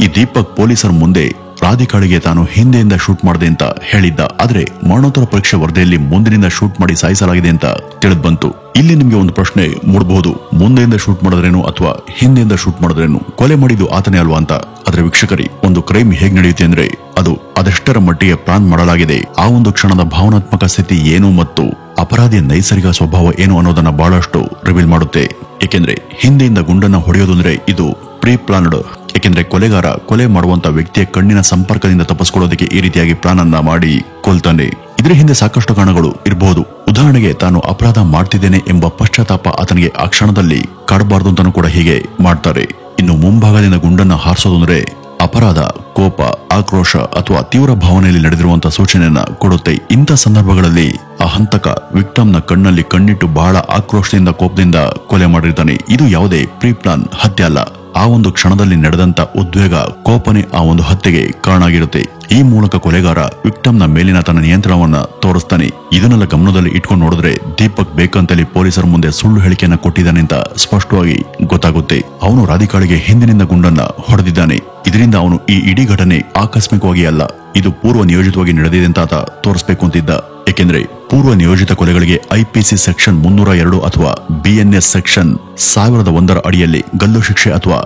ಈ ದೀಪಕ್ ಪೊಲೀಸರ ಮುಂದೆ ರಾಧಿಕಾಳಿಗೆ ತಾನು ಹಿಂದೆಯಿಂದ ಶೂಟ್ ಮಾಡಿದೆ ಅಂತ ಹೇಳಿದ್ದ. ಆದ್ರೆ ಮರಣೋತ್ತರ ಪರೀಕ್ಷೆ ವರದಿಯಲ್ಲಿ ಮುಂದಿನಿಂದ ಶೂಟ್ ಮಾಡಿ ಸಾಯಿಸಲಾಗಿದೆ ಅಂತ ತಿಳಿದು ಬಂತು. ಇಲ್ಲಿ ನಿಮ್ಗೆ ಒಂದು ಪ್ರಶ್ನೆ ಮೂಡಬಹುದು, ಮುಂದೆಯಿಂದ ಶೂಟ್ ಮಾಡಿದ್ರೇನು ಅಥವಾ ಹಿಂದೆಯಿಂದ ಶೂಟ್ ಮಾಡಿದ್ರೇನು, ಕೊಲೆ ಮಾಡಿದ್ದು ಆತನೇ ಅಲ್ವಾ ಅಂತ. ಆದ್ರೆ ವೀಕ್ಷಕರಿ, ಒಂದು ಕ್ರೈಮ್ ಹೇಗ್ ನಡೆಯುತ್ತೆ ಅಂದ್ರೆ ಅದು ಅದೆಷ್ಟರ ಮಟ್ಟಿಗೆ ಪ್ಲಾನ್ ಮಾಡಲಾಗಿದೆ, ಆ ಒಂದು ಕ್ಷಣದ ಭಾವನಾತ್ಮಕ ಸ್ಥಿತಿ ಏನು ಮತ್ತು ಅಪರಾಧಿಯ ನೈಸರ್ಗಿಕ ಸ್ವಭಾವ ಏನು ಅನ್ನೋದನ್ನ ಬಹಳಷ್ಟು ರಿವೀಲ್ ಮಾಡುತ್ತೆ. ಏಕೆಂದ್ರೆ ಹಿಂದೆಯಿಂದ ಗುಂಡನ್ನ ಹೊಡೆಯೋದು ಅಂದ್ರೆ ಇದು ಪ್ರೀ ಪ್ಲಾನ್ಡ್. ಏಕೆಂದ್ರೆ ಕೊಲೆಗಾರ ಕೊಲೆ ಮಾಡುವಂತ ವ್ಯಕ್ತಿಯ ಕಣ್ಣಿನ ಸಂಪರ್ಕದಿಂದ ತಪ್ಪಿಸಿಕೊಳ್ಳೋದಕ್ಕೆ ಈ ರೀತಿಯಾಗಿ ಪ್ಲಾನ್ ಅನ್ನ ಮಾಡಿ ಕೊಲ್ತಾನೆ. ಇದ್ರ ಹಿಂದೆ ಸಾಕಷ್ಟು ಕಾರಣಗಳು ಇರಬಹುದು. ಉದಾಹರಣೆಗೆ ತಾನು ಅಪರಾಧ ಮಾಡ್ತಿದ್ದೇನೆ ಎಂಬ ಪಶ್ಚಾತ್ತಾಪ ಆತನಿಗೆ ಆ ಕ್ಷಣದಲ್ಲಿ ಕಾಡಬಾರ್ದು ಅಂತಾನೂ ಕೂಡ ಹೀಗೆ ಮಾಡ್ತಾರೆ. ಇನ್ನು ಮುಂಭಾಗದಿಂದ ಗುಂಡನ್ನ ಹಾರಿಸೋದು ಅಂದ್ರೆ ಅಪರಾಧ, ಕೋಪ, ಆಕ್ರೋಶ ಅಥವಾ ತೀವ್ರ ಭಾವನೆಯಲ್ಲಿ ನಡೆದಿರುವಂತಹ ಸೂಚನೆಯನ್ನ ಕೊಡುತ್ತೆ. ಇಂಥ ಸಂದರ್ಭಗಳಲ್ಲಿ ಆ ಹಂತಕ ವಿಕ್ಟಮ್ನ ಕಣ್ಣಲ್ಲಿ ಕಣ್ಣಿಟ್ಟು ಬಹಳ ಆಕ್ರೋಶದಿಂದ ಕೋಪದಿಂದ ಕೊಲೆ ಮಾಡಿರ್ತಾನೆ. ಇದು ಯಾವುದೇ ಪ್ರೀ ಪ್ಲಾನ್ ಹತ್ಯೆ ಅಲ್ಲ. ಆ ಒಂದು ಕ್ಷಣದಲ್ಲಿ ನಡೆದಂತ ಉದ್ವೇಗ, ಕೋಪನೆ ಆ ಒಂದು ಹತ್ಯೆಗೆ ಕಾರಣ ಆಗಿರುತ್ತೆ. ಈ ಮೂಲಕ ಕೊಲೆಗಾರ ವಿಕ್ಟಮ್ನ ಮೇಲಿನ ತನ್ನ ನಿಯಂತ್ರಣವನ್ನ ತೋರಿಸ್ತಾನೆ. ಇದನ್ನೆಲ್ಲ ಗಮನದಲ್ಲಿ ಇಟ್ಕೊಂಡು ನೋಡಿದ್ರೆ ದೀಪಕ್ ಬೇಕಂತಲೇ ಪೊಲೀಸರ ಮುಂದೆ ಸುಳ್ಳು ಹೇಳಿಕೆಯನ್ನ ಕೊಟ್ಟಿದ್ದಾನೆ ಅಂತ ಸ್ಪಷ್ಟವಾಗಿ ಗೊತ್ತಾಗುತ್ತೆ. ಅವನು ರಾಧಿಕಾಳಿಗೆ ಹಿಂದಿನಿಂದ ಗುಂಡನ್ನ ಹೊಡೆದಿದ್ದಾನೆ. ಇದರಿಂದ ಅವನು ಈ ಇಡೀ ಘಟನೆ ಆಕಸ್ಮಿಕವಾಗಿ ಅಲ್ಲ, ಇದು ಪೂರ್ವ ನಿಯೋಜಿತವಾಗಿ ನಡೆದಿದೆ ಅಂತ ಆತ ತೋರಿಸಬೇಕು ಅಂತಿದ್ದ. ಏಕೆಂದ್ರೆ ಪೂರ್ವ ನಿಯೋಜಿತ ಕೊಲೆಗಳಿಗೆ ಐಪಿಸಿ ಸೆಕ್ಷನ್ 302 ಅಥವಾ ಬಿಎನ್ಎಸ್ ಸೆಕ್ಷನ್ 1001 ಅಡಿಯಲ್ಲಿ ಗಲ್ಲು ಶಿಕ್ಷೆ ಅಥವಾ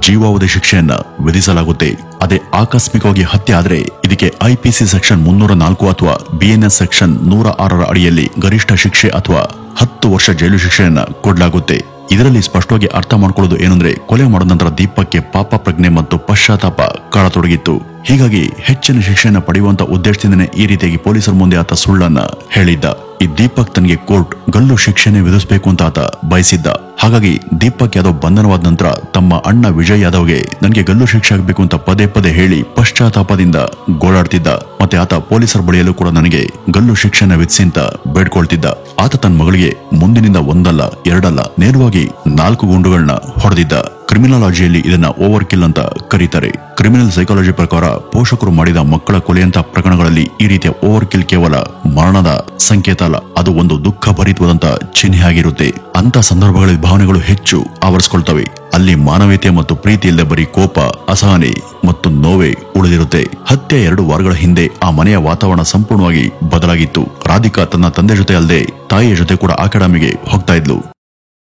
ಜೀವಾವಧಿ ಶಿಕ್ಷೆಯನ್ನ ವಿಧಿಸಲಾಗುತ್ತೆ. ಅದೇ ಆಕಸ್ಮಿಕವಾಗಿ ಹತ್ಯೆ ಆದ್ರೆ ಇದಕ್ಕೆ ಐಪಿಸಿ ಸೆಕ್ಷನ್ 304 ಅಥವಾ ಬಿಎನ್ಎಸ್ ಸೆಕ್ಷನ್ 106 ಅಡಿಯಲ್ಲಿ ಗರಿಷ್ಠ ಶಿಕ್ಷೆ ಅಥವಾ 10 ವರ್ಷ ಜೈಲು ಶಿಕ್ಷೆಯನ್ನ ಕೊಡಲಾಗುತ್ತೆ. ಇದರಲ್ಲಿ ಸ್ಪಷ್ಟವಾಗಿ ಅರ್ಥ ಮಾಡ್ಕೊಳ್ಳೋದು ಏನಂದ್ರೆ ಕೊಲೆ ಮಾಡಿದ ನಂತರ ದೀಪಕ್ಗೆ ಪಾಪ ಪ್ರಜ್ಞೆ ಮತ್ತು ಪಶ್ಚಾತ್ತಾಪ ಕಾಡತೊಡಗಿತ್ತು. ಹೀಗಾಗಿ ಹೆಚ್ಚಿನ ಶಿಕ್ಷೆಯನ್ನ ಪಡೆಯುವಂತ ಉದ್ದೇಶದಿಂದನೇ ಈ ರೀತಿಯಾಗಿ ಪೊಲೀಸರ ಮುಂದೆ ಆತ ಸುಳ್ಳನ್ನ ಹೇಳಿದ್ದ. ಈ ದೀಪಕ್ ತನಗೆ ಕೋರ್ಟ್ ಗಲ್ಲು ಶಿಕ್ಷೆನೆ ವಿಧಿಸಬೇಕು ಅಂತ ಆತ ಬಯಸಿದ್ದ. ಹಾಗಾಗಿ ದೀಪಕ್ ಯಾದವ್ ಬಂಧನವಾದ ನಂತರ ತಮ್ಮ ಅಣ್ಣ ವಿಜಯ್ ಯಾದವ್ಗೆ ನನಗೆ ಗಲ್ಲು ಶಿಕ್ಷೆ ಆಗಬೇಕು ಅಂತ ಪದೇ ಪದೇ ಹೇಳಿ ಪಶ್ಚಾತ್ತಾಪದಿಂದ ಗೋಳಾಡ್ತಿದ್ದ. ಮತ್ತೆ ಆತ ಪೊಲೀಸರ ಬಳಿಯಲ್ಲೂ ಕೂಡ ನನಗೆ ಗಲ್ಲು ಶಿಕ್ಷೆನ ವಿಧಿಸಿ ಅಂತ ಬೇಡ್ಕೊಳ್ತಿದ್ದ. ಆತ ತನ್ನ ಮಗಳಿಗೆ ಮುಂದಿನಿಂದ ಒಂದಲ್ಲ ಎರಡಲ್ಲ ನೇರವಾಗಿ 4 ಗುಂಡುಗಳನ್ನ ಹೊಡೆದಿದ್ದ. ಕ್ರಿಮಿನಾಲಜಿಯಲ್ಲಿ ಇದನ್ನ ಓವರ್ ಕಿಲ್ ಅಂತ ಕರೀತಾರೆ. ಕ್ರಿಮಿನಲ್ ಸೈಕಾಲಜಿ ಪ್ರಕಾರ ಪೋಷಕರು ಮಾಡಿದ ಮಕ್ಕಳ ಕೊಲೆಯಂತ ಪ್ರಕರಣಗಳಲ್ಲಿ ಈ ರೀತಿಯ ಓವರ್ ಕಿಲ್ ಕೇವಲ ಮರಣದ ಸಂಕೇತ ಅಲ್ಲ, ಅದು ಒಂದು ದುಃಖ ಭರಿತವಾದಂತ ಚಿಹ್ನೆ ಆಗಿರುತ್ತೆ. ಅಂತ ಸಂದರ್ಭಗಳಲ್ಲಿ ಭಾವನೆಗಳು ಹೆಚ್ಚು ಆವರಿಸಿಕೊಳ್ತವೆ. ಅಲ್ಲಿ ಮಾನವೀಯತೆ ಮತ್ತು ಪ್ರೀತಿ ಇಲ್ಲದೆ ಬರೀ ಕೋಪ, ಅಸಹನೆ ಮತ್ತು ನೋವೇ ಉಳಿದಿರುತ್ತೆ. ಹತ್ಯೆ 2 ವಾರಗಳ ಹಿಂದೆ ಆ ಮನೆಯ ವಾತಾವರಣ ಸಂಪೂರ್ಣವಾಗಿ ಬದಲಾಗಿತ್ತು. ರಾಧಿಕಾ ತನ್ನ ತಂದೆ ಜೊತೆ ಅಲ್ಲದೆ ತಾಯಿಯ ಜೊತೆ ಕೂಡ ಅಕಾಡೆಮಿಗೆ ಹೋಗ್ತಾ ಇದ್ಲು.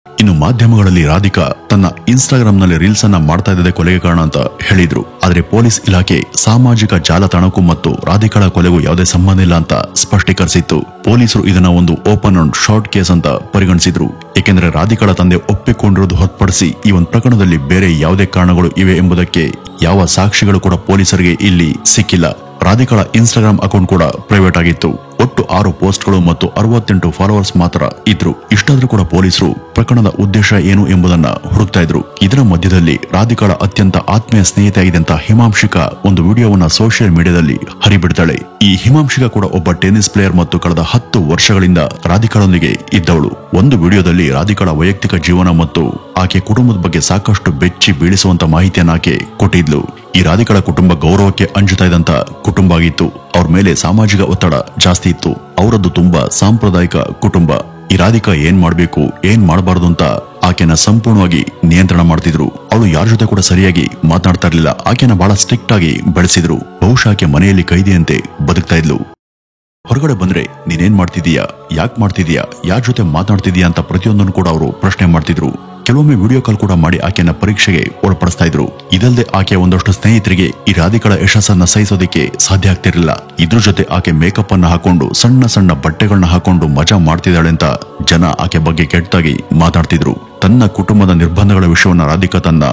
ಇನ್ನು ಮಾಧ್ಯಮಗಳಲ್ಲಿ ರಾಧಿಕಾ ತನ್ನ ಇನ್ಸ್ಟಾಗ್ರಾಮ್ ನಲ್ಲಿ ರೀಲ್ಸ್ ಅನ್ನ ಮಾಡ್ತಾ ಇದ್ದದೇ ಕೊಲೆಗೆ ಕಾರಣ ಅಂತ ಹೇಳಿದ್ರು. ಆದ್ರೆ ಪೊಲೀಸ್ ಇಲಾಖೆ ಸಾಮಾಜಿಕ ಜಾಲತಾಣಕ್ಕೂ ಮತ್ತು ರಾಧಿಕಾಳ ಕೊಲೆಗೂ ಯಾವುದೇ ಸಂಬಂಧ ಇಲ್ಲ ಅಂತ ಸ್ಪಷ್ಟೀಕರಿಸಿತ್ತು. ಪೊಲೀಸರು ಇದನ್ನ ಒಂದು ಓಪನ್ ಅಂಡ್ ಶಾರ್ಟ್ ಕೇಸ್ ಅಂತ ಪರಿಗಣಿಸಿದ್ರು. ಏಕೆಂದ್ರೆ ರಾಧಿಕಾಳ ತಂದೆ ಒಪ್ಪಿಕೊಂಡಿರೋದು ಹೊರತುಪಡಿಸಿ ಈ ಒಂದು ಪ್ರಕರಣದಲ್ಲಿ ಬೇರೆ ಯಾವುದೇ ಕಾರಣಗಳು ಇವೆ ಎಂಬುದಕ್ಕೆ ಯಾವ ಸಾಕ್ಷಿಗಳು ಕೂಡ ಪೊಲೀಸರಿಗೆ ಇಲ್ಲಿ ಸಿಕ್ಕಿಲ್ಲ. ರಾಧಿಕಾಳ ಇನ್ಸ್ಟಾಗ್ರಾಮ್ ಅಕೌಂಟ್ ಕೂಡ ಪ್ರೈವೇಟ್ ಆಗಿತ್ತು. ಒಟ್ಟು 6 ಪೋಸ್ಟ್ಗಳು ಮತ್ತು 68 ಫಾಲೋವರ್ಸ್ ಮಾತ್ರ ಇದ್ರು. ಇಷ್ಟಾದ್ರೂ ಕೂಡ ಪೊಲೀಸರು ಪ್ರಕರಣದ ಉದ್ದೇಶ ಏನು ಎಂಬುದನ್ನ ಹುಡುಕ್ತಾ ಇದ್ರು. ಇದರ ಮಧ್ಯದಲ್ಲಿ ರಾಧಿಕಾಳ ಅತ್ಯಂತ ಆತ್ಮೀಯ ಸ್ನೇಹಿತೆಯಾಗಿದೆ ಅಂತ ಹಿಮಾಂಶಿಕಾ ಒಂದು ವಿಡಿಯೋವನ್ನ ಸೋಷಿಯಲ್ ಮೀಡಿಯಾದಲ್ಲಿ ಹರಿಬಿಡ್ತಾಳೆ. ಈ ಹಿಮಾಂಶಿಕಾ ಕೂಡ ಒಬ್ಬ ಟೆನ್ನಿಸ್ ಪ್ಲೇಯರ್ ಮತ್ತು ಕಳೆದ 10 ವರ್ಷಗಳಿಂದ ರಾಧಿಕಾಳೊಂದಿಗೆ ಇದ್ದವಳು. ಒಂದು ವಿಡಿಯೋದಲ್ಲಿ ರಾಧಿಕಾಳ ವೈಯಕ್ತಿಕ ಜೀವನ ಮತ್ತು ಆಕೆ ಕುಟುಂಬದ ಬಗ್ಗೆ ಸಾಕಷ್ಟು ಬೆಚ್ಚಿ ಬೀಳಿಸುವಂತ ಮಾಹಿತಿಯನ್ನ ಆಕೆ ಕೊಟ್ಟಿದ್ಲು. ಈ ರಾಧಿಕಾಳ ಕುಟುಂಬ ಗೌರವಕ್ಕೆ ಅಂಜುತ್ತಾ ಇದ್ದಂತ ಕುಟುಂಬ ಆಗಿತ್ತು. ಅವ್ರ ಮೇಲೆ ಸಾಮಾಜಿಕ ಒತ್ತಡ ಜಾಸ್ತಿ ಇತ್ತು. ಅವರದ್ದು ತುಂಬಾ ಸಾಂಪ್ರದಾಯಿಕ ಕುಟುಂಬ. ಈ ರಾಧಿಕಾ ಏನ್ ಮಾಡ್ಬೇಕು ಏನ್ ಮಾಡಬಾರದು ಅಂತ ಆಕೆನ ಸಂಪೂರ್ಣವಾಗಿ ನಿಯಂತ್ರಣ ಮಾಡ್ತಿದ್ರು. ಅವಳು ಯಾರ ಜೊತೆ ಕೂಡ ಸರಿಯಾಗಿ ಮಾತನಾಡ್ತಾ ಇರ್ಲಿಲ್ಲ. ಆಕೆನ ಬಹಳ ಸ್ಟ್ರಿಕ್ಟ್ ಆಗಿ ಬೆಳೆಸಿದ್ರು. ಬಹುಶಃ ಆಕೆ ಮನೆಯಲ್ಲಿ ಕೈದಿಯಂತೆ ಬದುಕ್ತಾ ಇದ್ಲು. ಹೊರಗಡೆ ಬಂದ್ರೆ ನೀನೇನ್ ಮಾಡ್ತಿದೀಯಾ, ಯಾಕೆ ಮಾಡ್ತಿದೀಯಾ, ಯಾರ ಜೊತೆ ಮಾತನಾಡ್ತಿದೀಯಾ ಅಂತ ಪ್ರತಿಯೊಂದನ್ನು ಕೂಡ ಅವರು ಪ್ರಶ್ನೆ ಮಾಡ್ತಿದ್ರು. ಕೆಲವೊಮ್ಮೆ ವಿಡಿಯೋ ಕಾಲ್ ಕೂಡ ಮಾಡಿ ಆಕೆಯನ್ನ ಪರೀಕ್ಷೆಗೆ ಒಳಪಡಿಸ್ತಾ ಇದ್ರು. ಇದಲ್ಲದೆ ಆಕೆಯ ಒಂದಷ್ಟು ಸ್ನೇಹಿತರಿಗೆ ಈ ರಾಧಿಕಳ ಯಶಸ್ಸನ್ನ ಸಹಿಸೋದಕ್ಕೆ ಸಾಧ್ಯ ಆಗ್ತಿರ್ಲಿಲ್ಲ. ಇದ್ರ ಜೊತೆ ಆಕೆ ಮೇಕಪ್ ಅನ್ನ ಹಾಕೊಂಡು ಸಣ್ಣ ಸಣ್ಣ ಬಟ್ಟೆಗಳನ್ನ ಹಾಕೊಂಡು ಮಜಾ ಮಾಡ್ತಿದ್ದಾಳೆ ಅಂತ ಜನ ಆಕೆ ಬಗ್ಗೆ ಕೆಟ್ಟದಾಗಿ ಮಾತಾಡ್ತಿದ್ರು. ತನ್ನ ಕುಟುಂಬದ ನಿರ್ಬಂಧಗಳ ವಿಷಯವನ್ನ ರಾಧಿಕಾ ತನ್ನ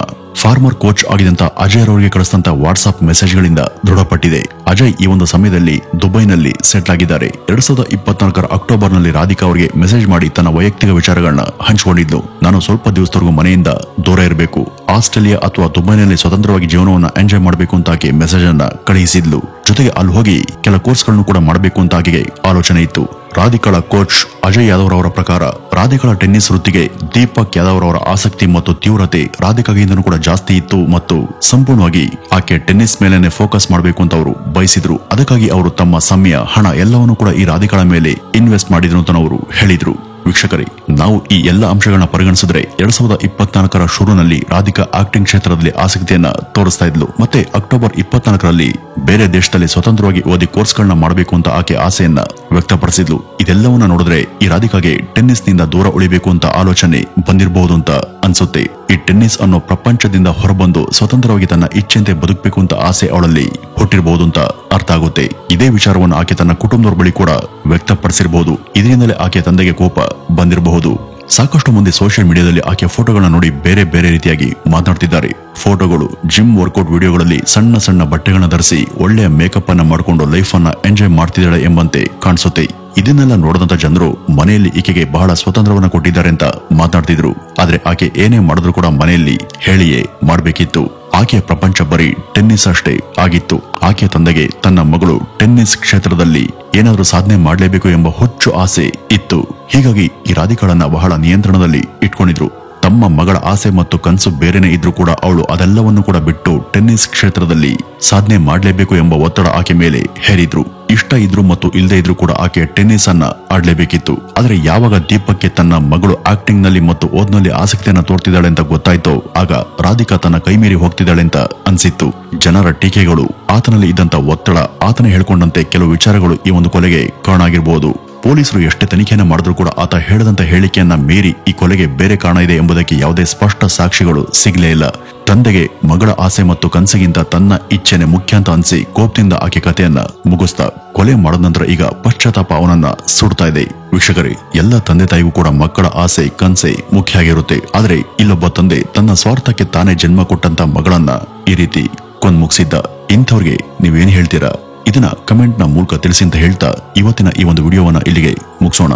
ಫಾರ್ಮರ್ ಕೋಚ್ ಆಗಿದಂತ ಅಜಯ್ ಅವರಿಗೆ ಕಳಿಸಿದಂತ ವಾಟ್ಸ್ಆಪ್ ಮೆಸೇಜ್ಗಳಿಂದ ದೃಢಪಟ್ಟಿದೆ. ಅಜಯ್ ಈ ಒಂದು ಸಮಯದಲ್ಲಿ ದುಬೈನಲ್ಲಿ ಸೆಟ್ಲ್ ಆಗಿದ್ದಾರೆ. 2024 ಅಕ್ಟೋಬರ್ನಲ್ಲಿ ರಾಧಿಕಾ ಅವರಿಗೆ ಮೆಸೇಜ್ ಮಾಡಿ ತನ್ನ ವೈಯಕ್ತಿಕ ವಿಚಾರಗಳನ್ನ ಹಂಚಿಕೊಂಡಿದ್ಲು. ನಾನು ಸ್ವಲ್ಪ ದಿವಸದವರೆಗೂ ಮನೆಯಿಂದ ದೂರ ಇರಬೇಕು, ಆಸ್ಟ್ರೇಲಿಯಾ ಅಥವಾ ದುಬೈನಲ್ಲಿ ಸ್ವತಂತ್ರವಾಗಿ ಜೀವನವನ್ನ ಎಂಜಾಯ್ ಮಾಡಬೇಕು ಅಂತ ಆಕೆ ಮೆಸೇಜ್ ಅನ್ನ ಕಳುಹಿಸಿದ್ಲು. ಜೊತೆಗೆ ಅಲ್ಲಿ ಹೋಗಿ ಕೆಲ ಕೋರ್ಸ್ಗಳನ್ನು ಕೂಡ ಮಾಡಬೇಕು ಅಂತ ಆಕೆಗೆ ಆಲೋಚನೆ ಇತ್ತು. ರಾಧಿಕಳ ಕೋಚ್ ಅಜಯ್ ಯಾದವ್ ಅವರ ಪ್ರಕಾರ ರಾಧಿಕಳ ಟೆನ್ನಿಸ್ ವೃತ್ತಿಗೆ ದೀಪಕ್ ಯಾದವ್ ಅವರ ಆಸಕ್ತಿ ಮತ್ತು ತೀವ್ರತೆ ರಾಧಿಕಾಗಿಂದನೂ ಕೂಡ ಜಾಸ್ತಿ ಇತ್ತು ಮತ್ತು ಸಂಪೂರ್ಣವಾಗಿ ಆಕೆ ಟೆನ್ನಿಸ್ ಮೇಲೆನೆ ಫೋಕಸ್ ಮಾಡಬೇಕು ಅಂತ ಅವರು ಬಯಸಿದ್ರು. ಅದಕ್ಕಾಗಿ ಅವರು ತಮ್ಮ ಸಮಯ, ಹಣ ಎಲ್ಲವನ್ನೂ ಕೂಡ ಈ ರಾಧಿಕಳ ಮೇಲೆ ಇನ್ವೆಸ್ಟ್ ಮಾಡಿದ್ರು ಅಂತ ಅವರು ಹೇಳಿದ್ರು. ವೀಕ್ಷಕರೇ, ನಾವು ಈ ಎಲ್ಲ ಅಂಶಗಳನ್ನ ಪರಿಗಣಿಸಿದ್ರೆ 2024 ಶುರುವಿನಲ್ಲಿ ರಾಧಿಕಾ ಆಕ್ಟಿಂಗ್ ಕ್ಷೇತ್ರದಲ್ಲಿ ಆಸಕ್ತಿಯನ್ನ ತೋರಿಸ್ತಾ ಇದ್ಲು. ಮತ್ತೆ ಅಕ್ಟೋಬರ್ 24ರಲ್ಲಿ ಬೇರೆ ದೇಶದಲ್ಲಿ ಸ್ವತಂತ್ರವಾಗಿ ಓದಿ ಕೋರ್ಸ್ಗಳನ್ನ ಮಾಡಬೇಕು ಅಂತ ಆಕೆ ಆಸೆಯನ್ನ ವ್ಯಕ್ತಪಡಿಸಿದ್ಲು. ಇದೆಲ್ಲವನ್ನ ನೋಡಿದ್ರೆ ಈ ರಾಧಿಕಾಗೆ ಟೆನ್ನಿಸ್ ನಿಂದ ದೂರ ಉಳಿಬೇಕು ಅಂತ ಆಲೋಚನೆ ಬಂದಿರಬಹುದು ಅಂತ ಅನ್ಸುತ್ತೆ. ಈ ಟೆನ್ನಿಸ್ ಅನ್ನೋ ಪ್ರಪಂಚದಿಂದ ಹೊರಬಂದು ಸ್ವತಂತ್ರವಾಗಿ ತನ್ನ ಇಚ್ಛೆಂತೆ ಬದುಕಬೇಕು ಅಂತ ಆಸೆ ಅವಳಲ್ಲಿ ಹುಟ್ಟಿರಬಹುದು ಅಂತ ಅರ್ಥ ಆಗುತ್ತೆ. ಇದೇ ವಿಚಾರವನ್ನು ಆಕೆ ತನ್ನ ಕುಟುಂಬದವರ ಬಳಿ ಕೂಡ ವ್ಯಕ್ತಪಡಿಸಿರಬಹುದು. ಇದರಿಂದಲೇ ಆಕೆ ತಂದೆಗೆ ಕೋಪ ಬಂದಿರಬಹುದು. ಸಾಕಷ್ಟು ಮಂದಿ ಸೋಷಿಯಲ್ ಮೀಡಿಯಾದಲ್ಲಿ ಆಕೆ ಫೋಟೋಗಳನ್ನ ನೋಡಿ ಬೇರೆ ಬೇರೆ ರೀತಿಯಾಗಿ ಮಾತನಾಡ್ತಿದ್ದಾರೆ. ಫೋಟೋಗಳು ಜಿಮ್ ವರ್ಕೌಟ್ ವಿಡಿಯೋಗಳಲ್ಲಿ ಸಣ್ಣ ಸಣ್ಣ ಬಟ್ಟೆಗಳನ್ನ ಧರಿಸಿ ಒಳ್ಳೆಯ ಮೇಕಪ್ ಅನ್ನ ಮಾಡಿಕೊಂಡು ಲೈಫ್ ಅನ್ನ ಎಂಜಾಯ್ ಮಾಡ್ತಿದ್ದಾಳೆ ಎಂಬಂತೆ ಕಾಣಿಸುತ್ತೆ. ಇದನ್ನೆಲ್ಲ ನೋಡಿದಂತ ಜನರು ಮನೆಯಲ್ಲಿ ಈಕೆಗೆ ಬಹಳ ಸ್ವತಂತ್ರವನ್ನ ಕೊಟ್ಟಿದ್ದಾರೆ ಅಂತ ಮಾತನಾಡ್ತಿದ್ರು. ಆದ್ರೆ ಆಕೆ ಏನೇ ಮಾಡಿದ್ರು ಕೂಡ ಮನೆಯಲ್ಲಿ ಹೇಳಿಯೇ ಮಾಡ್ಬೇಕಿತ್ತು. ಆಕೆಯ ಪ್ರಪಂಚ ಬರೀ ಟೆನ್ನಿಸ್ ಅಷ್ಟೇ ಆಗಿತ್ತು. ಆಕೆಯ ತಂದೆಗೆ ತನ್ನ ಮಗಳು ಟೆನ್ನಿಸ್ ಕ್ಷೇತ್ರದಲ್ಲಿ ಏನಾದ್ರೂ ಸಾಧನೆ ಮಾಡಲೇಬೇಕು ಎಂಬ ಹುಚ್ಚು ಆಸೆ ಇತ್ತು. ಹೀಗಾಗಿ ಈ ರಾಧಿಕಾಳನ್ನ ಬಹಳ ನಿಯಂತ್ರಣದಲ್ಲಿ ಇಟ್ಕೊಂಡಿದ್ರು. ತಮ್ಮ ಮಗಳ ಆಸೆ ಮತ್ತು ಕನಸು ಬೇರೆನೆ ಇದ್ರೂ ಕೂಡ ಅವಳು ಅದೆಲ್ಲವನ್ನು ಕೂಡ ಬಿಟ್ಟು ಟೆನ್ನಿಸ್ ಕ್ಷೇತ್ರದಲ್ಲಿ ಸಾಧನೆ ಮಾಡಲೇಬೇಕು ಎಂಬ ಒತ್ತಡ ಆಕೆ ಮೇಲೆ ಹೇರಿದ್ರು. ಇಷ್ಟ ಇದ್ರು ಮತ್ತು ಇಲ್ಲದೆ ಇದ್ರು ಕೂಡ ಆಕೆ ಟೆನ್ನಿಸ್ ಅನ್ನ ಆಡ್ಲೇಬೇಕಿತ್ತು. ಆದ್ರೆ ಯಾವಾಗ ದೀಪಕ್ಗೆ ತನ್ನ ಮಗಳು ಆಕ್ಟಿಂಗ್ ನಲ್ಲಿ ಮತ್ತು ಓದ್ನಲ್ಲಿ ಆಸಕ್ತಿಯನ್ನ ತೋರ್ತಿದ್ದಾಳೆ ಅಂತ ಗೊತ್ತಾಯ್ತೋ ಆಗ ರಾಧಿಕಾ ತನ್ನ ಕೈಮೀರಿ ಹೋಗ್ತಿದ್ದಾಳೆ ಅಂತ ಅನ್ಸಿತ್ತು. ಜನರ ಟೀಕೆಗಳು, ಆತನಲ್ಲಿ ಇದ್ದಂತ ಒತ್ತಡ, ಆತನೇ ಹೇಳ್ಕೊಂಡಂತೆ ಕೆಲವು ವಿಚಾರಗಳು ಈ ಒಂದು ಕೊಲೆಗೆ ಕಾರಣ ಆಗಿರಬಹುದು. ಪೊಲೀಸರು ಎಷ್ಟೇ ತನಿಖೆಯನ್ನ ಮಾಡಿದ್ರು ಕೂಡ ಆತ ಹೇಳಿದಂತ ಹೇಳಿಕೆಯನ್ನ ಮೀರಿ ಈ ಕೊಲೆಗೆ ಬೇರೆ ಕಾರಣ ಇದೆ ಎಂಬುದಕ್ಕೆ ಯಾವುದೇ ಸ್ಪಷ್ಟ ಸಾಕ್ಷಿಗಳು ಸಿಗಲೇ ಇಲ್ಲ. ತಂದೆಗೆ ಮಗಳ ಆಸೆ ಮತ್ತು ಕನಸಿಗಿಂತ ತನ್ನ ಇಚ್ಛೆನೆ ಮುಖ್ಯ ಅಂತ ಅನ್ಸಿ ಕೋಪದಿಂದ ಆಕೆ ಕಥೆಯನ್ನ ಮುಗಿಸ್ತಾ ಕೊಲೆ ಮಾಡಿದ ನಂತರ ಈಗ ಪಶ್ಚಾತ್ತಾಪ ಅವನನ್ನ ಸುಡ್ತಾ ಇದೆ. ವೀಕ್ಷಕರೇ, ಎಲ್ಲ ತಂದೆ ತಾಯಿಗೂ ಕೂಡ ಮಕ್ಕಳ ಆಸೆ ಕನಸೆ ಮುಖ್ಯ ಆಗಿರುತ್ತೆ. ಆದ್ರೆ ಇಲ್ಲೊಬ್ಬ ತಂದೆ ತನ್ನ ಸ್ವಾರ್ಥಕ್ಕೆ ತಾನೇ ಜನ್ಮ ಕೊಟ್ಟಂತ ಮಗಳನ್ನ ಈ ರೀತಿ ಕೊಂದ್ ಮುಗಿಸಿದ್ದ. ಇಂಥವ್ರಿಗೆ ನೀವೇನ್ ಹೇಳ್ತೀರಾ? ಇದನ್ನ ಕಮೆಂಟ್ ನ ಮೂಲಕ ತಿಳಿಸಿ ಅಂತ ಹೇಳ್ತಾ ಇವತ್ತಿನ ಈ ಒಂದು ವಿಡಿಯೋವನ್ನ ಇಲ್ಲಿಗೆ ಮುಗಿಸೋಣ.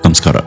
ನಮಸ್ಕಾರ.